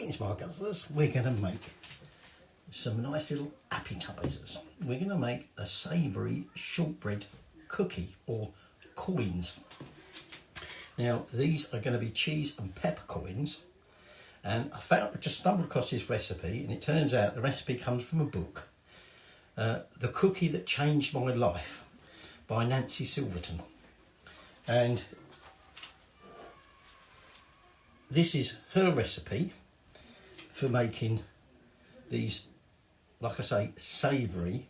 Greetings, my guzzlers. We're going to make some nice little appetisers. We're going to make a savoury shortbread cookie, or coins. Now, these are going to be cheese and pepper coins. And I just stumbled across this recipe, and it turns out the recipe comes from a book, The Cookie That Changed My Life by Nancy Silverton. And this is her recipe for making these, like I say, savoury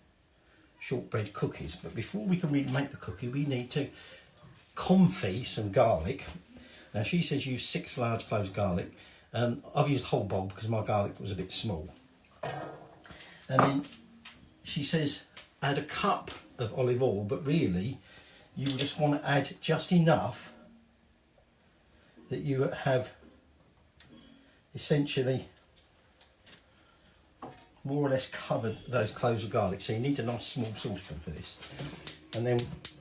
shortbread cookies. But before we can really make the cookie, we need to confit some garlic. Now, she says use 6 large cloves of garlic. I've used whole bulb because my garlic was a bit small. And then she says add a cup of olive oil, but really you just want to add just enough that you have essentially more or less covered those cloves of garlic. So you need a nice small saucepan for this. And then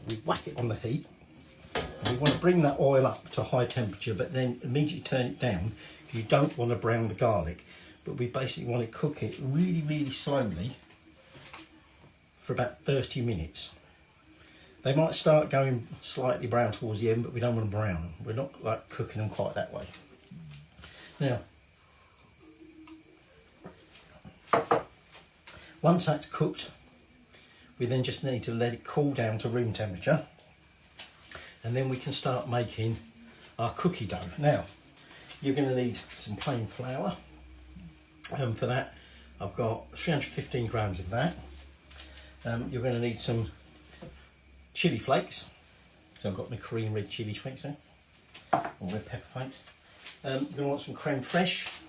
we whack it on the heat. And we want to bring that oil up to a high temperature, but then immediately turn it down. You don't want to brown the garlic, but we basically want to cook it really, really slowly for about 30 minutes. They might start going slightly brown towards the end, but we don't want to brown them. We're not like cooking them quite that way. Now, once that's cooked, we then just need to let it cool down to room temperature, and then we can start making our cookie dough. Now, you're going to need some plain flour. For that, I've got 315 grams of that. You're going to need some chili flakes. So I've got my Korean red chili flakes there, or red pepper flakes. You're going to want some crème fraîche,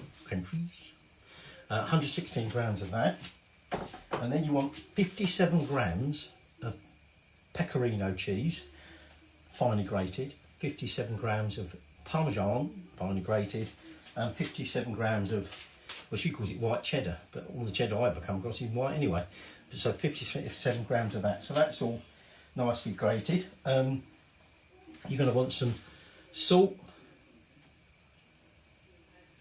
116 grams of that. And then you want 57 grams of Pecorino cheese, finely grated, 57 grams of Parmesan, finely grated, and 57 grams of, well, she calls it white cheddar, but all the cheddar I've ever come across is white anyway. So 57 grams of that. So that's all nicely grated. You're going to want some salt,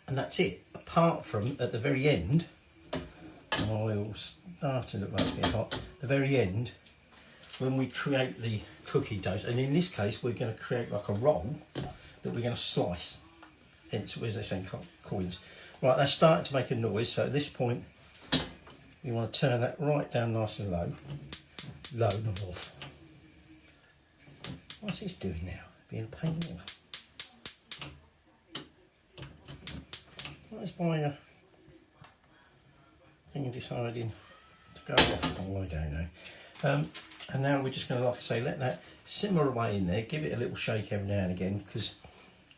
and that's it. Apart from at the very end, the oil starting to look like it's getting hot. At the very end, when we create the cookie dough, and in this case we're going to create like a roll that we're going to slice. Hence, as they say, coins. Right, they're starting to make a noise. So at this point, you want to turn that right down nice and low. Low, not off. What's this doing now? Being a pain in the neck. What is my thing deciding to go off? Oh, I don't know. And now we're just going to, like I say, let that simmer away in there. Give it a little shake every now and again because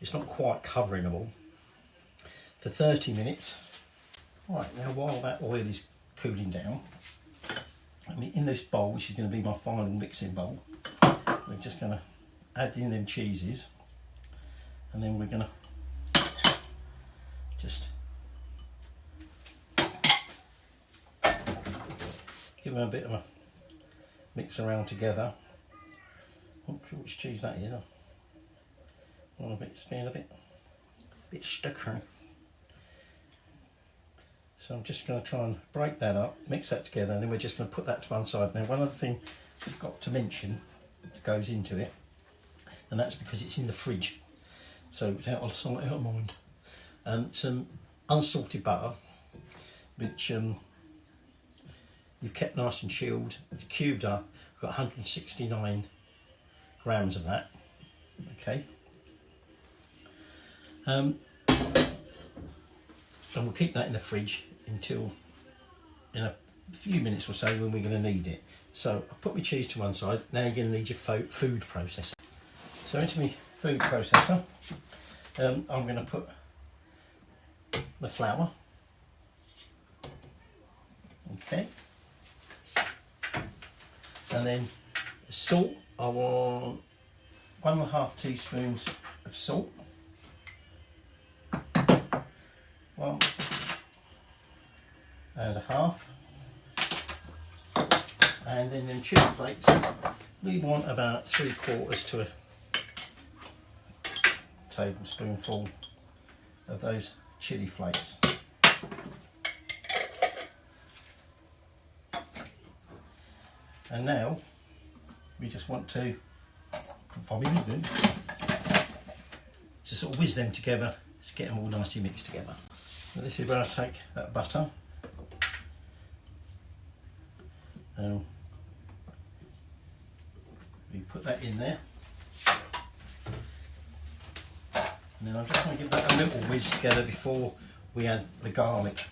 it's not quite covering them all. For 30 minutes. Right, now while that oil is cooling down, I mean, in this bowl, which is going to be my final mixing bowl, we're just going to add in them cheeses, and then we're going to just give them a bit of a mix around together. I'm not sure which cheese that is. One of it's being a bit sticky. So I'm just going to try and break that up, mix that together, and then we're just going to put that to one side. Now, one other thing I've got to mention that goes into it, and that's because it's in the fridge, so it's out of mind. Some unsalted butter, which you've kept nice and chilled, cubed up. I've got 169 grams of that. Okay. And we'll keep that in the fridge until in a few minutes or so when we're going to need it. So I'll put my cheese to one side. Now you're going to need your food processor. So into my food processor, I'm going to put the flour. Okay. And then salt. I want 1.5 teaspoons of salt. 1.5, and then in chili flakes we want about 3/4 to a tablespoonful of those chili flakes. And now we just want to, to sort of whiz them together, just get them all nicely mixed together. So this is where I take that butter, we put that in there, and then I'm just going to give that a little whiz together before we add the garlic.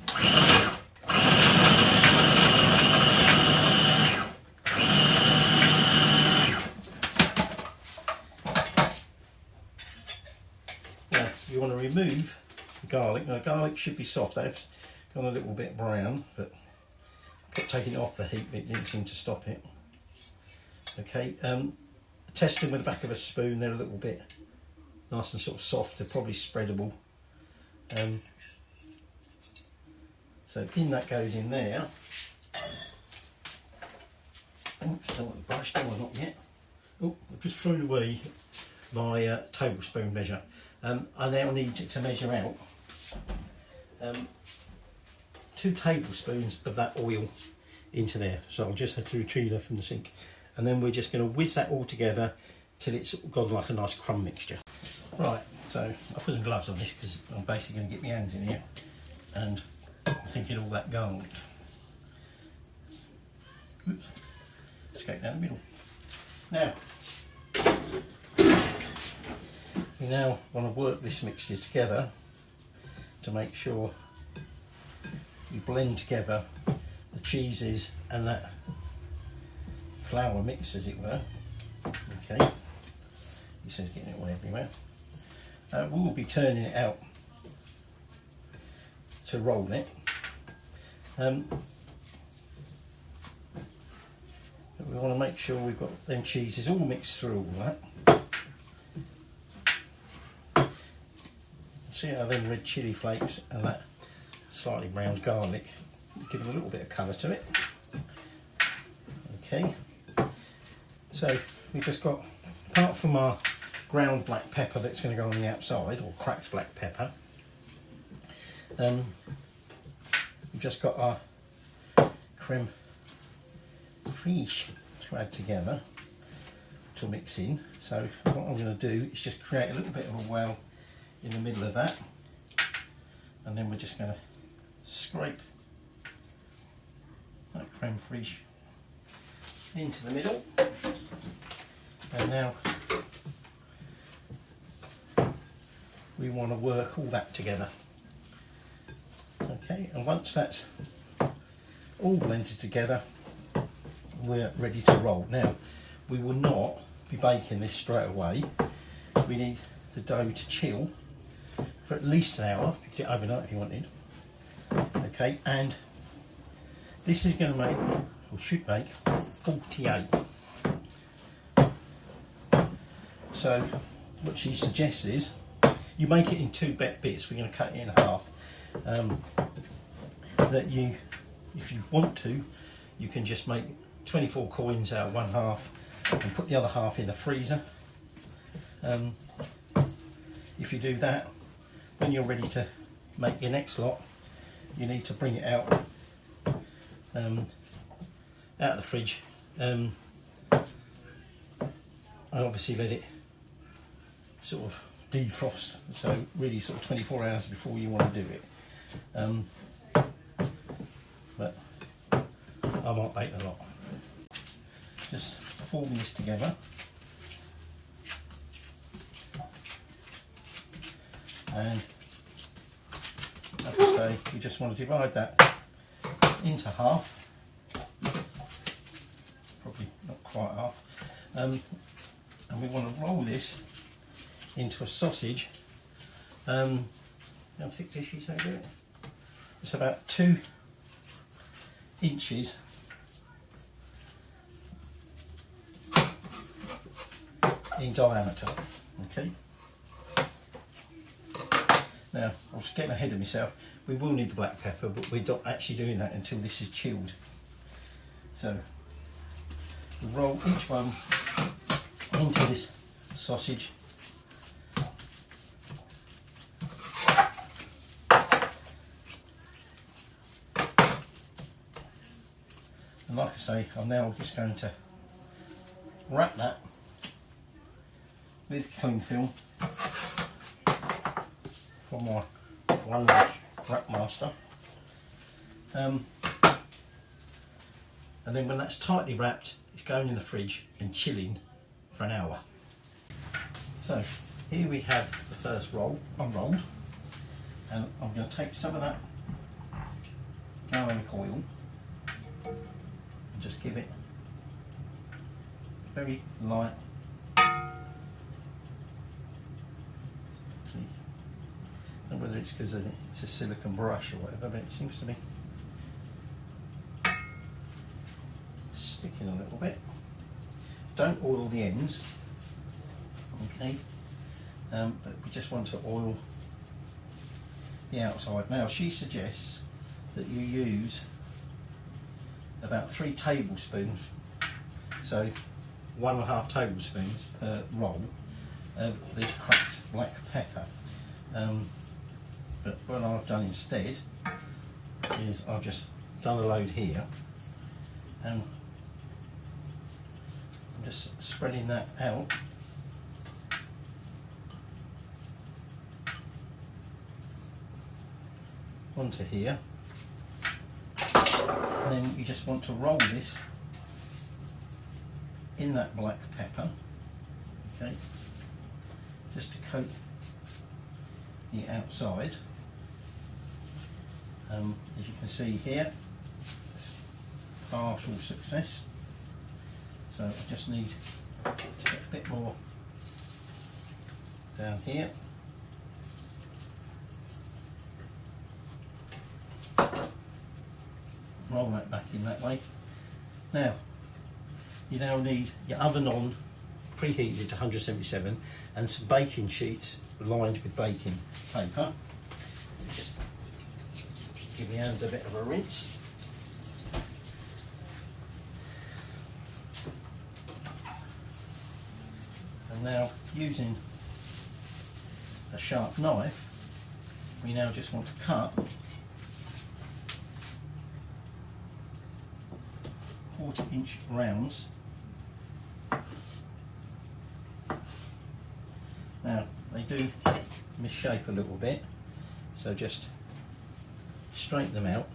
Now you want to remove the garlic. Now the garlic should be soft. They've gone a little bit brown, but taking it off the heat, it didn't seem to stop it. Okay, test them with the back of a spoon. They're a little bit nice and sort of soft. They're probably spreadable. So in that goes in there. Oops, don't want the brush, don't want not yet. Oh, I've just thrown away my tablespoon measure. I now need to measure out 2 tablespoons of that oil into there. So I'll just have to retrieve that from the sink. And then we're just going to whiz that all together till it's got like a nice crumb mixture. Right, so I'll put some gloves on this because I'm basically going to get my hands in here and I'm thinking all that garlic. Oops, escape down the middle. Now, we now want to work this mixture together to make sure we blend together the cheeses and that flour mix, as it were. Okay, he says getting it all everywhere. We will be turning it out to roll it. But we want to make sure we've got them cheeses all mixed through all that. See how them red chilli flakes and that slightly browned garlic give it a little bit of colour to it. Okay, so we've just got, apart from our ground black pepper that's going to go on the outside, or cracked black pepper, we've just got our crème fraîche to add together to mix in. So what I'm going to do is just create a little bit of a well in the middle of that, and then we're just going to scrape that crème fraîche into the middle. And now we want to work all that together. Okay, and once that's all blended together, we're ready to roll. Now, we will not be baking this straight away. We need the dough to chill for at least an hour. You could do it overnight if you wanted. Okay, and this is going to make, or should make, 48. So what she suggests is you make it in 2 bits. We're going to cut it in half. That you, if you want to, you can just make 24 coins out of one half and put the other half in the freezer. If you do that, when you're ready to make your next lot, you need to bring it out of the fridge and obviously let it sort of defrost, so really sort of 24 hours before you want to do it. But I might bake a lot. Just forming this together. And like I say, you just want to divide that into half, probably not quite half, and we want to roll this into a sausage. How thick does she say do it? It's about 2 inches in diameter. Okay. Now, I was getting ahead of myself. We will need the black pepper, but we're not actually doing that until this is chilled. So, we'll roll each one into this sausage. And like I say, I'm now just going to wrap that with cling film from my one wrap master. And then when that's tightly wrapped, it's going in the fridge and chilling for an hour. So here we have the first roll unrolled, and I'm going to take some of that garlic oil and just give it very light. I don't know whether it's because it's a silicone brush or whatever, but it seems to be sticking a little bit. Don't oil the ends, okay, but we just want to oil the outside. Now she suggests that you use about 3 tablespoons, so 1.5 tablespoons per roll of the cracked black pepper. But what I've done instead is I've just done a load here, and I'm just spreading that out onto here, and then you just want to roll this in that black pepper, okay, just to coat the outside. As you can see here, it's partial success, so I just need to get a bit more down here. Roll that back in that way. Now, you now need your oven on, preheated to 177, and some baking sheets lined with baking paper. Just give your hands a bit of a rinse. And now, using a sharp knife, we now just want to cut 1/4-inch rounds. Now they do misshape a little bit, so just straighten them out,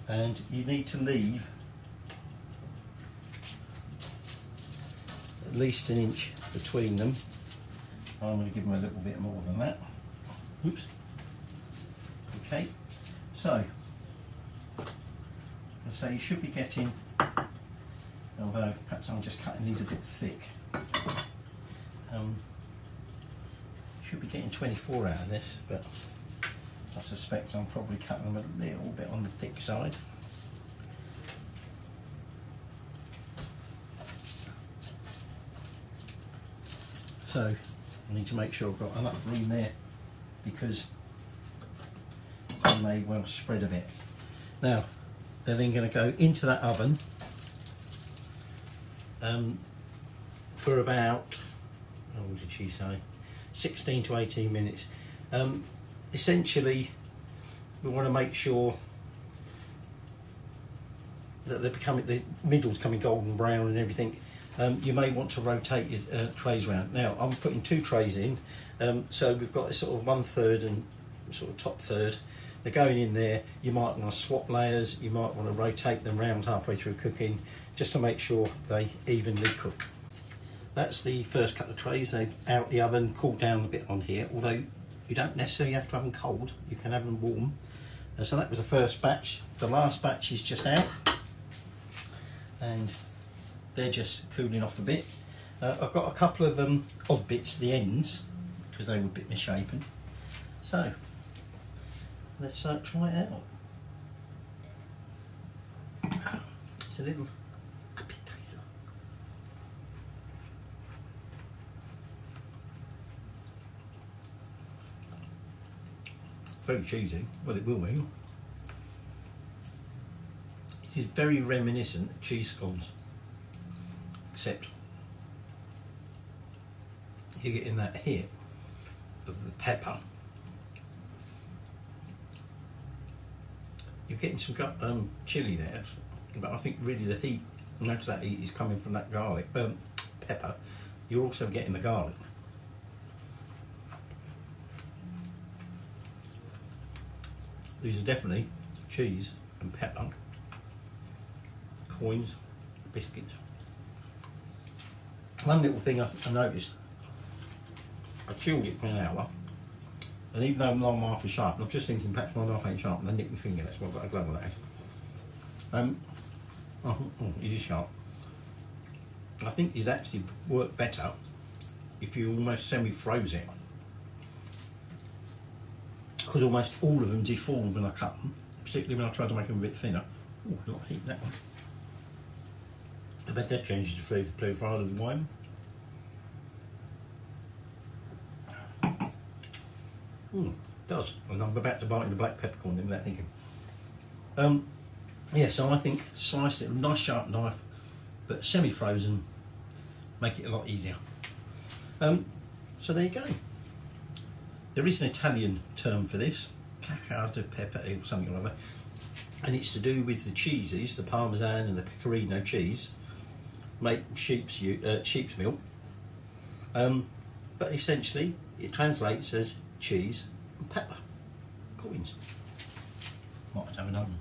and you need to leave at least 1 inch between them. I'm going to give them a little bit more than that. Oops. Okay, so you should be getting, although perhaps I'm just cutting these a bit thick, should be getting 24 out of this, but I suspect I'm probably cutting them a little bit on the thick side. So I need to make sure I've got enough room there, because they may well spread a bit. Now they're then going to go into that oven for about, what did she say, 16 to 18 minutes. Essentially, we want to make sure that the middle's coming golden brown and everything. You may want to rotate your trays around. Now I'm putting 2 trays in, so we've got a sort of 1/3 and sort of top third. They're going in there. You might want to swap layers, you might want to rotate them round halfway through cooking, just to make sure they evenly cook. That's the first couple of trays. They've out the oven, cooled down a bit on here, although you don't necessarily have to have them cold, you can have them warm. So that was the first batch. The last batch is just out, and they're just cooling off a bit. I've got a couple of odd bits at the ends, because they were a bit misshapen. So let's try it out. It's a little appetizer. Very cheesy. Well, it will be. It is very reminiscent of cheese scones, except you're getting that hit of the pepper. You're getting some chilli there, a but I think really the heat, notice that heat is coming from that garlic, pepper. You're also getting the garlic. These are definitely cheese and pepper, coins, biscuits. One little thing I noticed, I chilled it for an hour, and even though my knife is sharp, and I'm just thinking perhaps my knife ain't sharp, and I nicked my finger, that's why I've got a glove with that. It is sharp. I think it'd actually work better if you almost semi-froze it, because almost all of them deformed when I cut them, particularly when I tried to make them a bit thinner. Oh, a lot of heat in that one. I bet that changes the flavour of the wine. It does, and I'm about to bite into black peppercorn then without thinking. Yeah, so I think slice it with a nice sharp knife, but semi-frozen, make it a lot easier. So there you go. There is an Italian term for this, cacao de pepe or something or other, and it's to do with the cheeses, the Parmesan and the Pecorino cheese, make sheep's milk. But essentially, it translates as cheese and pepper. Coins. Might have to have another one.